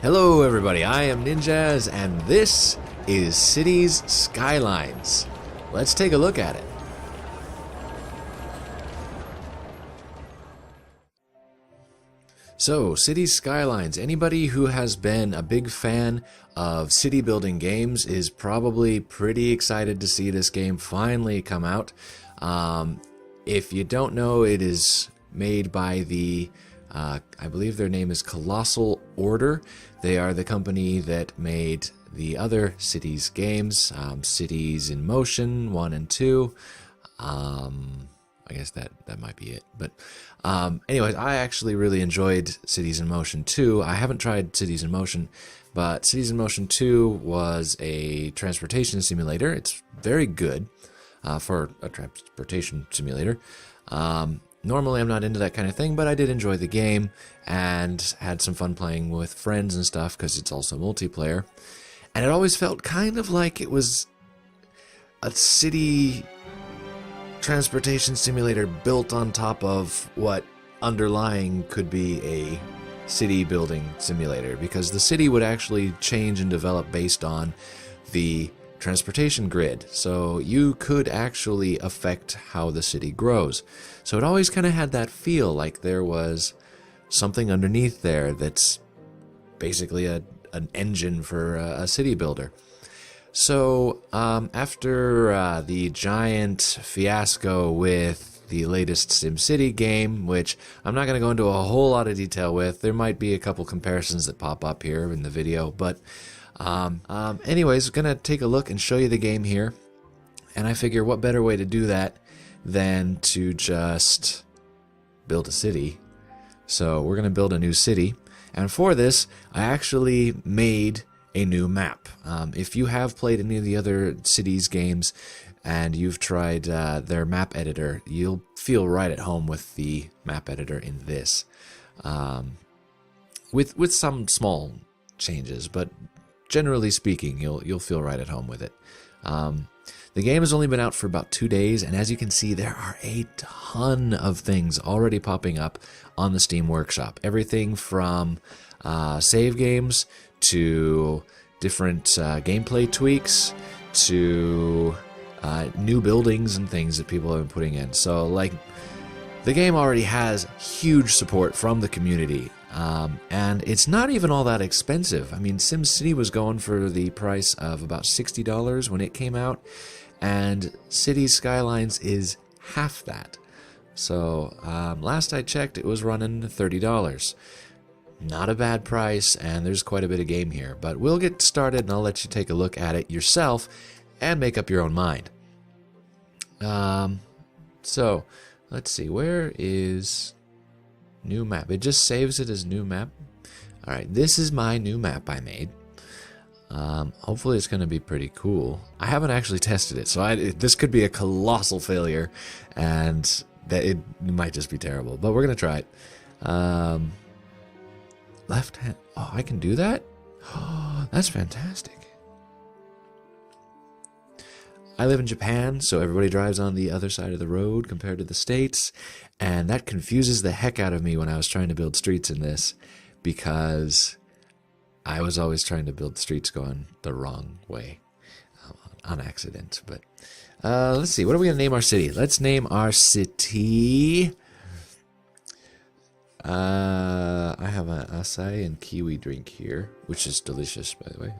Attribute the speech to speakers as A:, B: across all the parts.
A: Hello everybody, I am Ninjas, and this is Cities Skylines. Let's take a look at it. So, Cities Skylines. Anybody who has been a big fan of city building games is probably pretty excited to see this game finally come out. If you don't know, it is made by the I believe their name is Colossal Order. They are the company that made the other Cities games, Cities in Motion 1 and 2. I guess that might be it. But anyways, I actually really enjoyed Cities in Motion 2. I haven't tried Cities in Motion, but Cities in Motion 2 was a transportation simulator. It's very good for a transportation simulator. Normally, I'm not into that kind of thing, but I did enjoy the game and had some fun playing with friends and stuff because it's also multiplayer. And it always felt kind of like it was a city transportation simulator built on top of what underlying could be a city building simulator, because the city would actually change and develop based on the transportation grid, so you could actually affect how the city grows. So it always kind of had that feel like there was something underneath there that's basically an engine for a city builder. So after the giant fiasco with the latest SimCity game, which I'm not going to go into a whole lot of detail with, there might be a couple comparisons that pop up here in the video, but anyways, gonna take a look and show you the game here, and I figure what better way to do that than to just build a city. So we're gonna build a new city, and for this I actually made a new map. If you have played any of the other Cities games and you've tried their map editor, you'll feel right at home with the map editor in this, with some small changes, but generally speaking, you'll feel right at home with it. The game has only been out for about 2 days, and as you can see, there are a ton of things already popping up on the Steam Workshop. Everything from save games to different gameplay tweaks to new buildings and things that people have been putting in. So, like, the game already has huge support from the community. And it's not even all that expensive. I mean, SimCity was going for the price of about $60 when it came out, and Cities Skylines is half that. So last I checked, it was running $30. Not a bad price, and there's quite a bit of game here. But we'll get started, and I'll let you take a look at it yourself and make up your own mind. So let's see, where is new map? It just saves it as new map. Alright, this is my new map I made. Hopefully it's going to be pretty cool. I haven't actually tested it, so this could be a colossal failure, and that it might just be terrible, but we're going to try it. Left hand. Oh, I can do that? Oh, that's fantastic. I live in Japan, so everybody drives on the other side of the road compared to the States, and that confuses the heck out of me when I was trying to build streets in this, because I was always trying to build streets going the wrong way on accident. But let's see, what are we going to name our city? Let's name our city... I have an acai and kiwi drink here, which is delicious, by the way.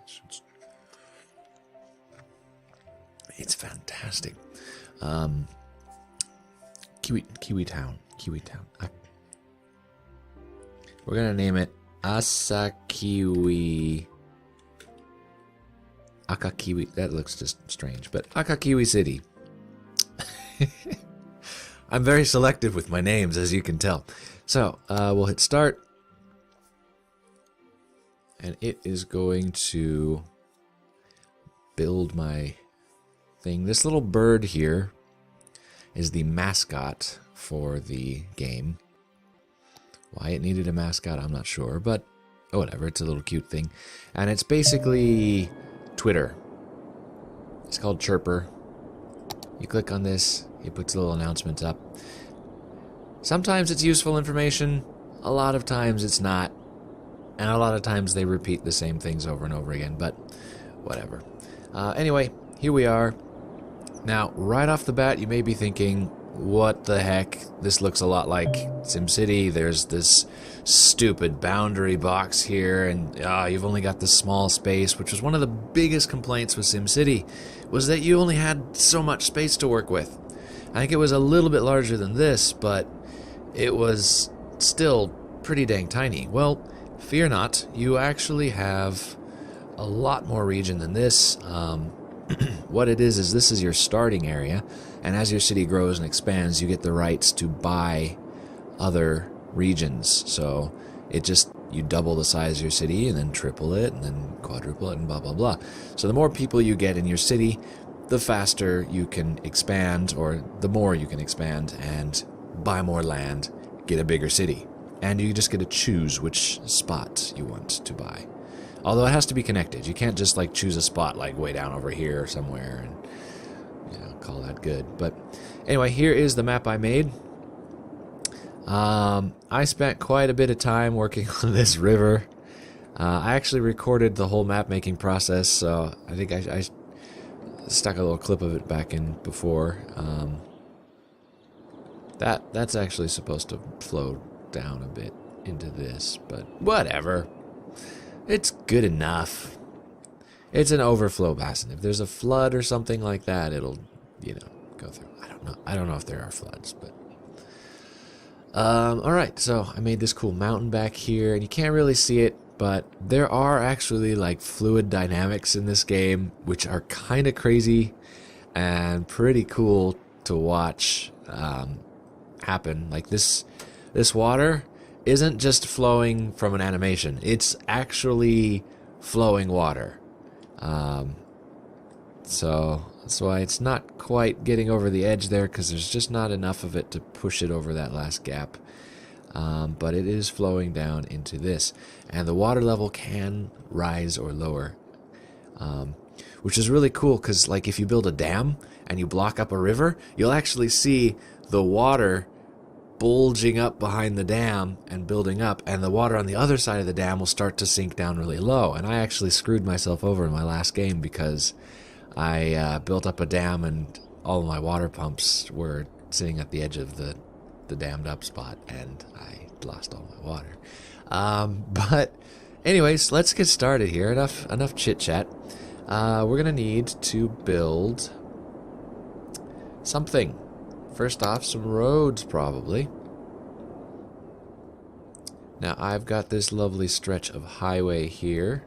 A: It's fantastic. Kiwi Town. We're gonna name it Asakiwi. Akakiwi. That looks just strange, but Akakiwi City. I'm very selective with my names, as you can tell. So we'll hit start, and it is going to build my thing. This little bird here is the mascot for the game. Why it needed a mascot, I'm not sure, but oh, whatever, it's a little cute thing. And it's basically Twitter. It's called Chirper. You click on this, it puts little announcements up. Sometimes it's useful information, a lot of times it's not. And a lot of times they repeat the same things over and over again, but whatever. Anyway, here we are. Now, right off the bat, you may be thinking, what the heck? This looks a lot like SimCity. There's this stupid boundary box here, and you've only got this small space, which was one of the biggest complaints with SimCity, was that you only had so much space to work with. I think it was a little bit larger than this, but it was still pretty dang tiny. Well, fear not, you actually have a lot more region than this. What it is this is your starting area, and as your city grows and expands, you get the rights to buy other regions. So you double the size of your city, and then triple it, and then quadruple it, and blah blah blah. So the more people you get in your city, the faster you can expand, or the more you can expand and buy more land, get a bigger city. And you just get to choose which spot you want to buy. Although it has to be connected. You can't just like choose a spot like way down over here or somewhere and call that good. But anyway, here is the map I made. I spent quite a bit of time working on this river. I actually recorded the whole map making process, so I think I stuck a little clip of it back in before. That's actually supposed to flow down a bit into this, but whatever. It's good enough. It's an overflow basin. If there's a flood or something like that, it'll, go through. I don't know if there are floods, but alright, so I made this cool mountain back here, and you can't really see it, but there are actually like fluid dynamics in this game, which are kind of crazy and pretty cool to watch happen. Like this water isn't just flowing from an animation. It's actually flowing water. So that's why it's not quite getting over the edge there, because there's just not enough of it to push it over that last gap. But it is flowing down into this. And the water level can rise or lower. Which is really cool, because like if you build a dam and you block up a river, you'll actually see the water bulging up behind the dam and building up, and the water on the other side of the dam will start to sink down really low. And I actually screwed myself over in my last game because I built up a dam and all of my water pumps were sitting at the edge of the dammed up spot, and I lost all my water. But anyways, let's get started here. Enough chit chat. We're gonna need to build something. First off, some roads, probably. Now, I've got this lovely stretch of highway here,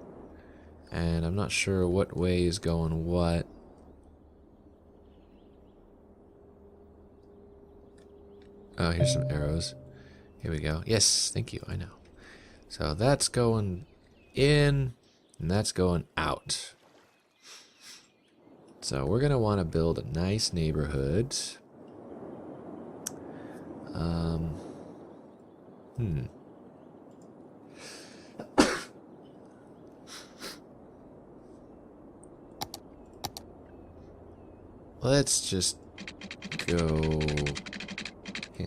A: and I'm not sure what way is going what. Oh, here's some arrows. Here we go. Yes, thank you, I know. So that's going in, and that's going out. So we're going to want to build a nice neighborhood. Let's just go. Yeah,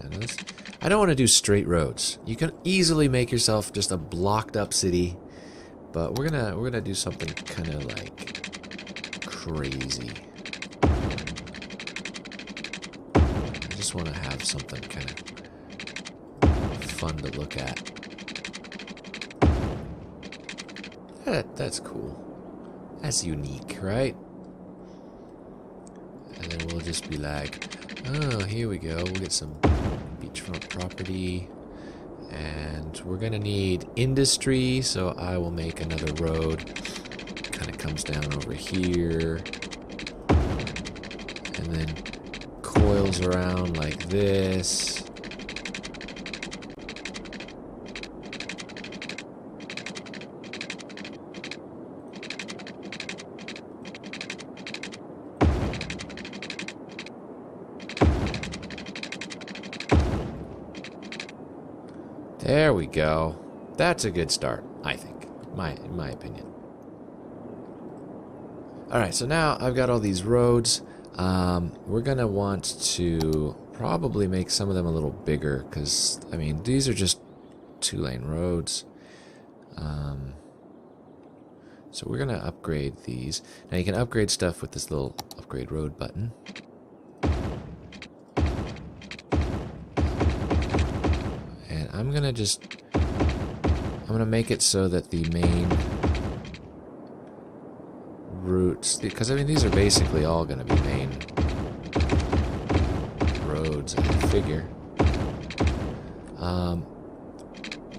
A: I don't want to do straight roads. You can easily make yourself just a blocked up city, but we're gonna do something kind of like crazy. I just want to have something kind of fun to look at. That's cool. That's unique, right? And then we'll just be like, oh, here we go. We'll get some beachfront property. And we're going to need industry, so I will make another road. Kind of comes down over here. And then coils around like this. There we go. That's a good start, I think, in my opinion. Alright, so now I've got all these roads. We're going to want to probably make some of them a little bigger, because, I mean, these are just 2-lane roads. So we're going to upgrade these. Now you can upgrade stuff with this little upgrade road button. And I'm going to make it so that the main routes, because I mean these are basically all going to be main roads, I figure.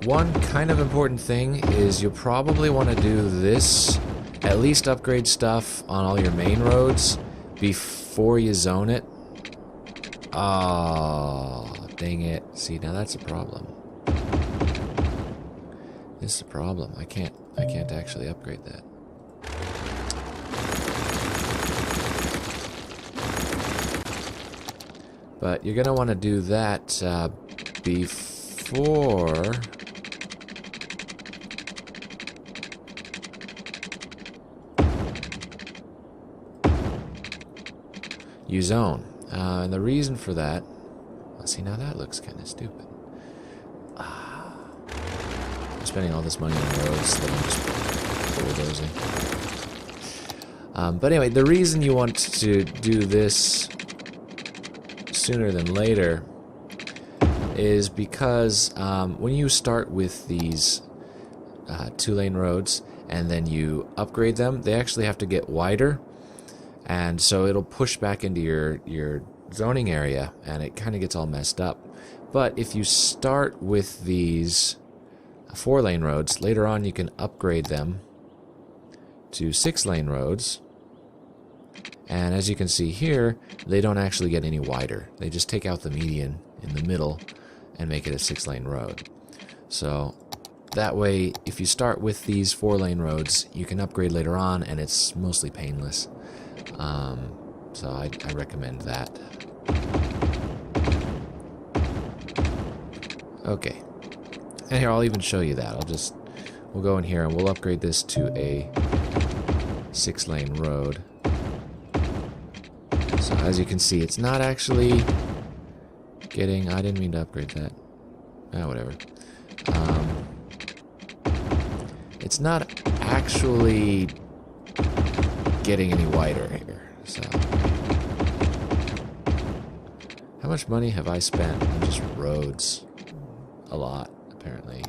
A: One kind of important thing is you'll probably want to do this, at least upgrade stuff on all your main roads before you zone it. Oh, dang it. See, now that's a problem. This is a problem. I can't actually upgrade that. But you're going to want to do that before you zone. And the reason for that, let's see, now that looks kind of stupid. I'm spending all this money on roads that I'm just bulldozing. But anyway, the reason you want to do this sooner than later is because when you start with these 2-lane roads and then you upgrade them, they actually have to get wider. And so it'll push back into your zoning area, and it kind of gets all messed up. But if you start with these 4-lane roads, later on you can upgrade them to 6-lane roads. And as you can see here, they don't actually get any wider. They just take out the median in the middle and make it a 6-lane road. So that way, if you start with these 4-lane roads, you can upgrade later on, and it's mostly painless. So I recommend that. Okay. And here, I'll even show you that. We'll go in here and we'll upgrade this to a 6-lane road. So as you can see, it's not actually getting... I didn't mean to upgrade that. Whatever. It's not actually getting any wider here. So, how much money have I spent on just roads? A lot, apparently.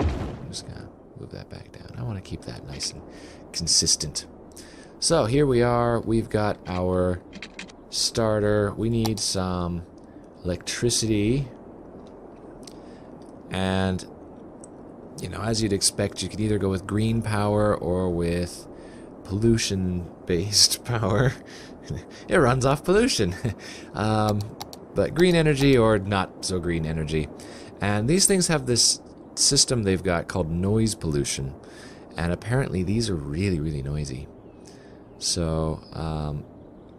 A: I'm just gonna move that back down. I want to keep that nice and consistent. So here we are. We've got our starter. We need some electricity. And, you know, as you'd expect, you could either go with green power or with pollution-based power. It runs off pollution. But green energy or not so green energy. And these things have this system they've got called noise pollution. And apparently these are really, really noisy. So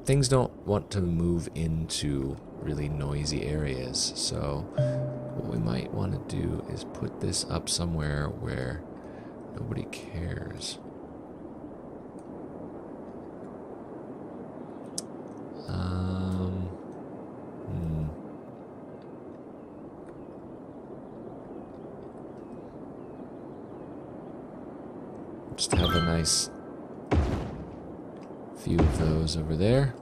A: things don't want to move into really noisy areas. So what we might want to do is put this up somewhere where nobody cares. Just have a nice few of those over there.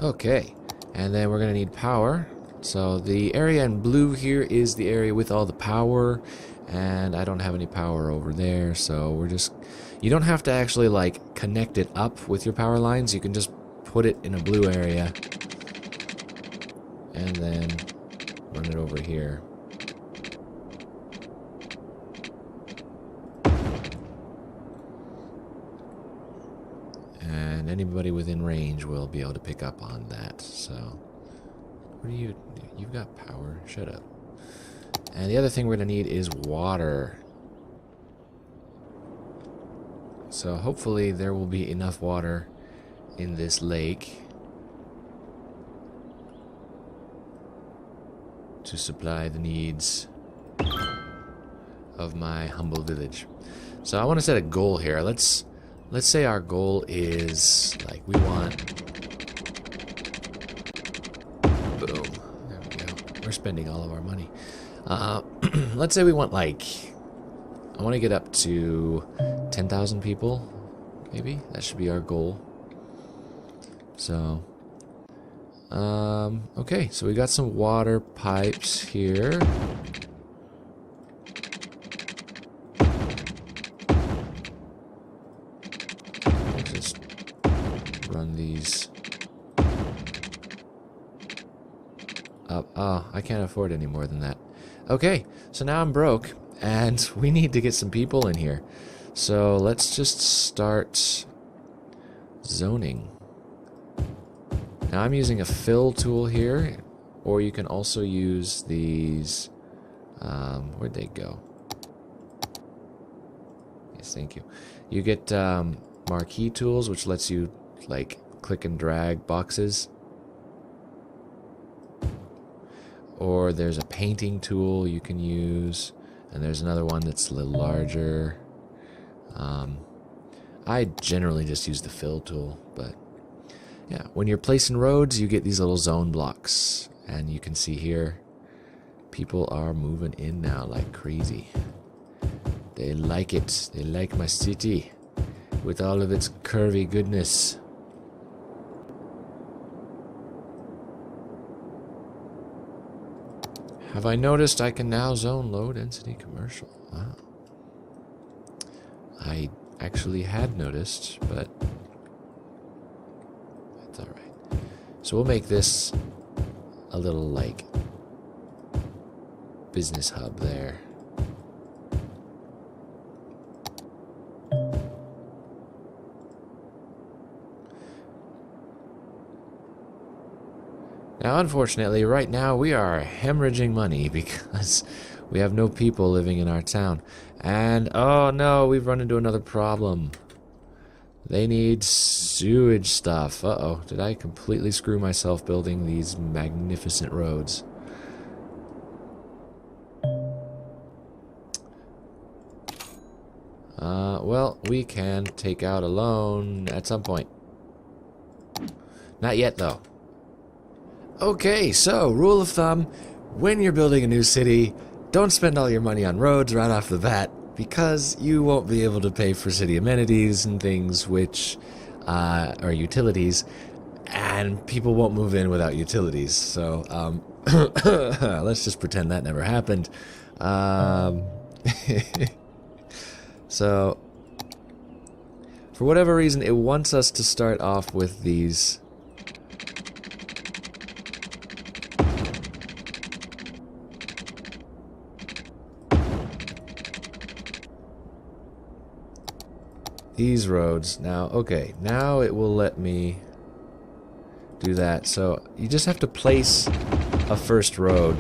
A: Okay, and then we're going to need power. So the area in blue here is the area with all the power, and I don't have any power over there, so we're just... You don't have to actually, like, connect it up with your power lines. You can just put it in a blue area and then run it over here. And anybody within range will be able to pick up on that. So, what do you... You've got power. Shut up. And the other thing we're going to need is water. So hopefully there will be enough water in this lake to supply the needs of my humble village. So I want to set a goal here. Let's say our goal is, like, we want We're spending all of our money. Let's say we want like... I want to get up to 10,000 people, maybe? That should be our goal. So... okay, so we got some water pipes here. Just run these up. Oh, I can't afford any more than that. Okay, so now I'm broke, and we need to get some people in here. So let's just start zoning. Now I'm using a fill tool here, or you can also use these, where'd they go? Yes, thank you. You get marquee tools, which lets you like click and drag boxes. Or there's a painting tool you can use, and there's another one that's a little larger. I generally just use the fill tool, but yeah, when you're placing roads, you get these little zone blocks. And you can see here, people are moving in now like crazy. They like it. They like my city with all of its curvy goodness. Have I noticed I can now zone low density commercial? Wow. I actually had noticed, but that's alright. So we'll make this a little, like, business hub there. Now, unfortunately, right now we are hemorrhaging money because we have no people living in our town. And, oh no, we've run into another problem. They need sewage stuff. Uh-oh, did I completely screw myself building these magnificent roads? Well, we can take out a loan at some point. Not yet, though. Okay, so, rule of thumb, when you're building a new city, don't spend all your money on roads right off the bat, because you won't be able to pay for city amenities and things which, or utilities, and people won't move in without utilities. So, let's just pretend that never happened. So, for whatever reason, it wants us to start off with these roads. Now, okay, now it will let me do that. So you just have to place a first road.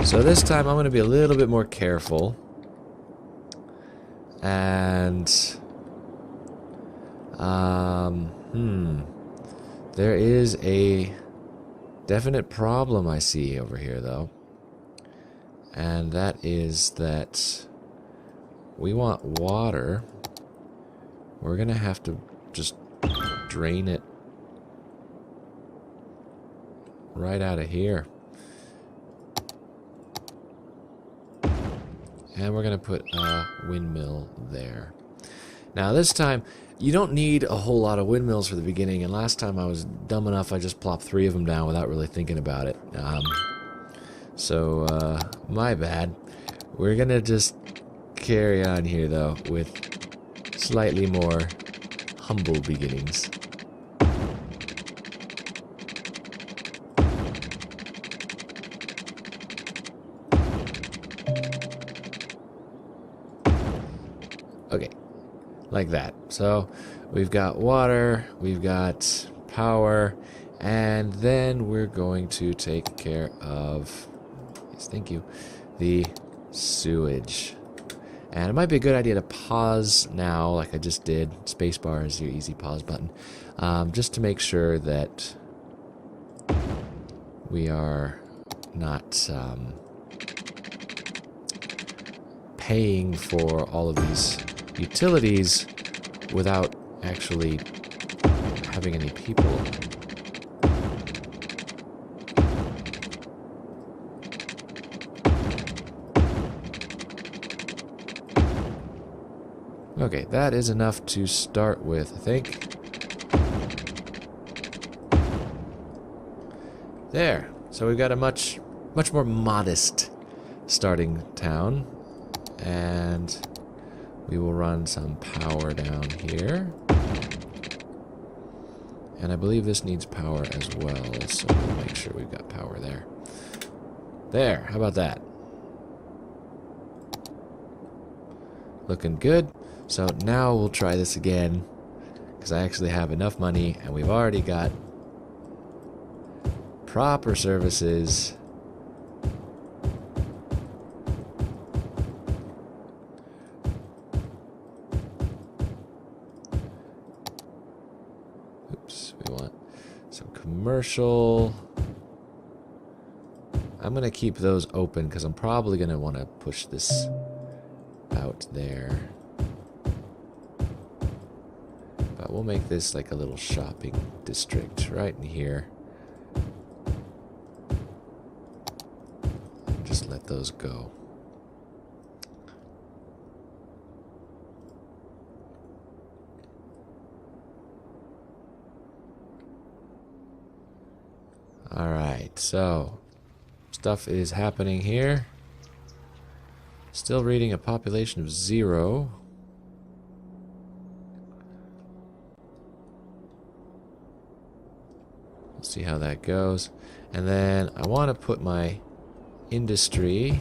A: So this time I'm going to be a little bit more careful. And there is a definite problem I see over here, though. And that is that we want water. We're going to have to just drain it right out of here. And we're going to put a windmill there. Now this time, you don't need a whole lot of windmills for the beginning. And last time I was dumb enough, I just plopped 3 of them down without really thinking about it. So, my bad. We're gonna just carry on here, though, with slightly more humble beginnings. Okay, like that. So, we've got water, we've got power, and then we're going to take care of... Thank you. The sewage. And it might be a good idea to pause now, like I just did. Spacebar is your easy pause button. Just to make sure that we are not paying for all of these utilities without actually having any people Okay, that is enough to start with, I think. There. So we've got a much more modest starting town. And we will run some power down here. And I believe this needs power as well, so we'll make sure we've got power there. There, how about that? Looking good. So now we'll try this again, because I actually have enough money, and we've already got proper services. Oops, we want some commercial. I'm going to keep those open because I'm probably going to want to push this out there. But we'll make this like a little shopping district right in here. And just let those go. Alright, so stuff is happening here. Still reading a population of 0. We'll see how that goes. And then I want to put my industry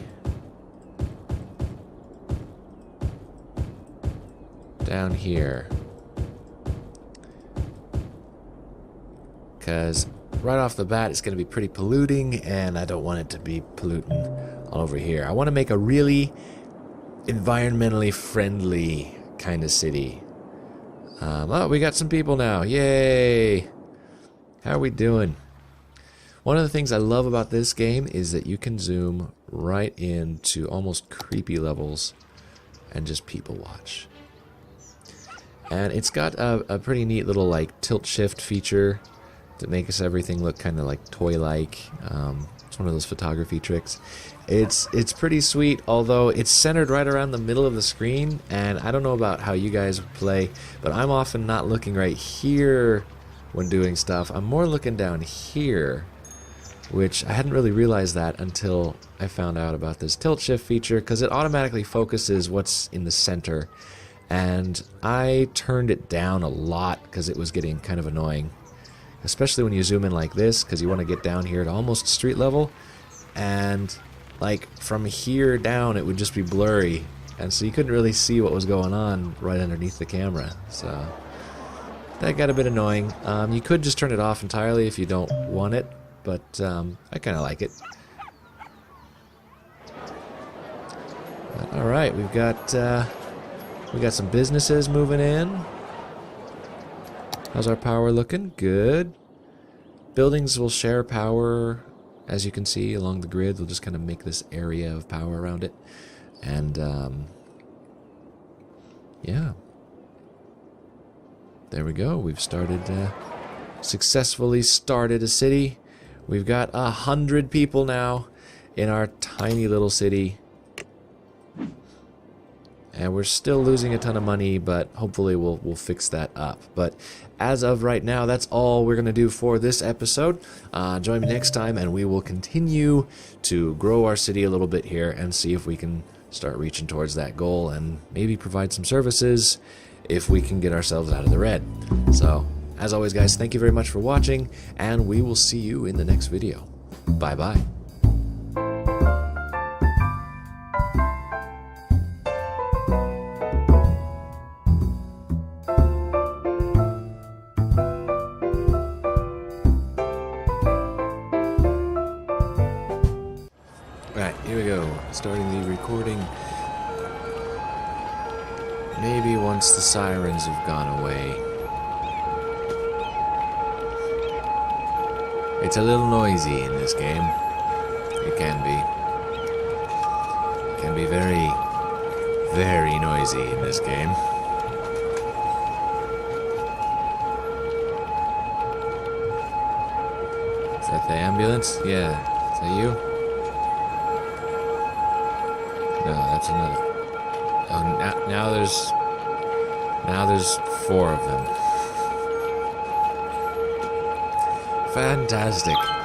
A: down here. Because right off the bat, it's going to be pretty polluting, and I don't want it to be polluting all over here. I want to make a really environmentally friendly kind of city. Oh, we got some people now. Yay! How are we doing? One of the things I love about this game is that you can zoom right into almost creepy levels and just people watch. And it's got a pretty neat little like tilt shift feature that makes everything look kind of like toy-like. It's one of those photography tricks. It's pretty sweet, although it's centered right around the middle of the screen, and I don't know about how you guys play, but I'm often not looking right here when doing stuff. I'm more looking down here, which I hadn't really realized that until I found out about this tilt shift feature, because it automatically focuses what's in the center, and I turned it down a lot because it was getting kind of annoying. Especially when you zoom in like this, because you want to get down here to almost street level, and like from here down it would just be blurry, and so you couldn't really see what was going on right underneath the camera. So that got a bit annoying. You could just turn it off entirely if you don't want it, but I kind of like it. All right, we got some businesses moving in. How's our power looking? Good. Buildings will share power, as you can see, along the grid. They'll just kind of make this area of power around it. And, yeah. There we go. We've successfully started a city. We've got 100 people now in our tiny little city. And we're still losing a ton of money, but hopefully we'll fix that up. But as of right now, that's all we're going to do for this episode. Join me next time, and we will continue to grow our city a little bit here and see if we can start reaching towards that goal and maybe provide some services if we can get ourselves out of the red. So, as always, guys, thank you very much for watching, and we will see you in the next video. Bye-bye. Right, here we go. Starting the recording. Maybe once the sirens have gone away. It's a little noisy in this game. It can be. It can be very, very noisy in this game. Is that the ambulance? Yeah. Is that you? No, that's another. Oh, now there's Now there's 4 of them. Fantastic.